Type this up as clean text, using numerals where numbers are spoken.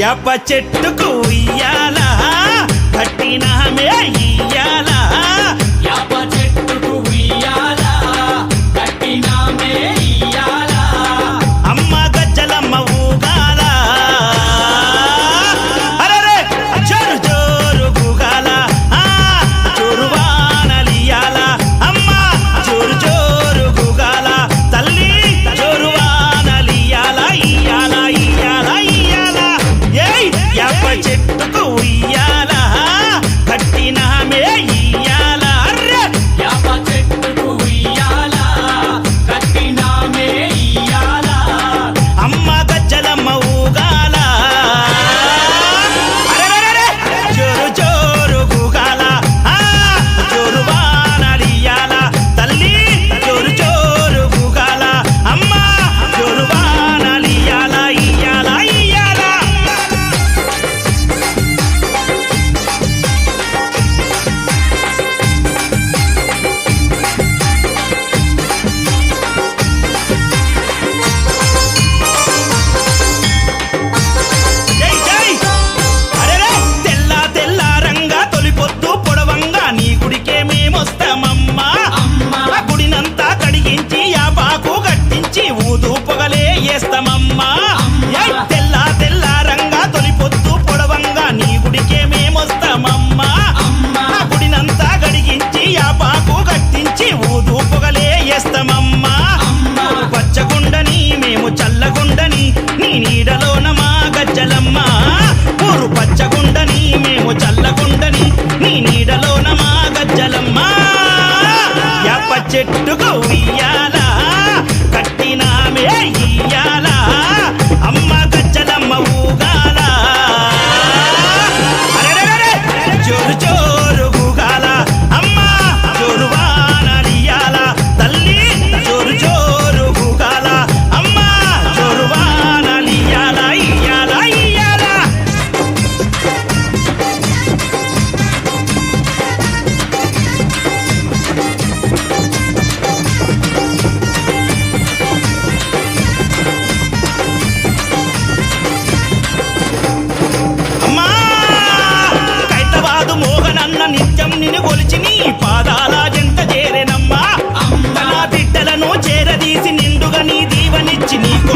యాప చెట్టుకు ఉయ్యాల కట్టినామే ఇయ్యాల యాప చెట్టుకు ఉయ్యాల కట్టినామే ఇయ్యాల అమ్మ గజ్జలమ్మ ఊగాల అరెరే జోరు జోరు గుగాల జోరు వానలియాల అమ్మ జోరు జోరు గుగాల తల్లి జోరు వానలియాల ఇయ్యాల ఇయ్యాల ఇయ్యాల ఏయ్ యాప చెట్టుకు ఉయ్యాల కట్టినామే ఇయ్యాల అర్రె యాప చెట్టుకు ఉయ్యాల కట్టినామే ఇయ్యాల అమ్మ గజ్జలమ్మ ఊగాల అరెరెరెరె జోరు జోరు గుగాల జోరు వానలియాల తల్లి జోరు జోరు గుగాల అమ్మ జోరు వానలియాల ఇయ్యాల ఇయ్యాల జై జై అరెరే తెల్ల తెల్ల రంగా తొలిపొద్దు పొడవంగా నీ గుడికే మేమొస్తామమ్మా అమ్మా ఆ గుడినంతా కడిగించి యాపాకు కట్టించి ఊదు పొగలే వేస్తామమ్మా ఏయ్ తెల్ల తెల్ల రంగా తొలిపొద్దు పొడవంగా నీ గుడికే మేమొస్తామమ్మా అమ్మా ఆ గుడినంతా కడిగించి యాపాకు కట్టించి ఊదు పొగలే వేస్తామమ్మా అమ్మా పచ్చగుండని మేము చల్లగుండని నీ నీడలోన మా గజ్జలమ్మ ఊరు పచ్చగుండని మేము చల్లగుండని నీ నీడలోన మా గజ్జలమ్మ యాప చెట్టుకు ఉయ్యాల కట్టినామే ఇయ్యాల అమ్మ గజ్జలమ్మ ఊగాల అరెరెరెరె జోరు జోరు గుగాల అమ్మ జోరు వానలియాల తల్లి జోరు జోరు గుగాల అమ్మ జోరు వానలియాల ఇయ్యాల ఇయ్యాల అమ్మా కైతవాదు మోహనన్న నిత్యం నిన్ను కొలిచి నీ పాదాల జంట చేరెనమ్మా అమ్మా నా బిడ్డలను చేరదీసి నిండుగా నీ దీవనిచ్చి నీకు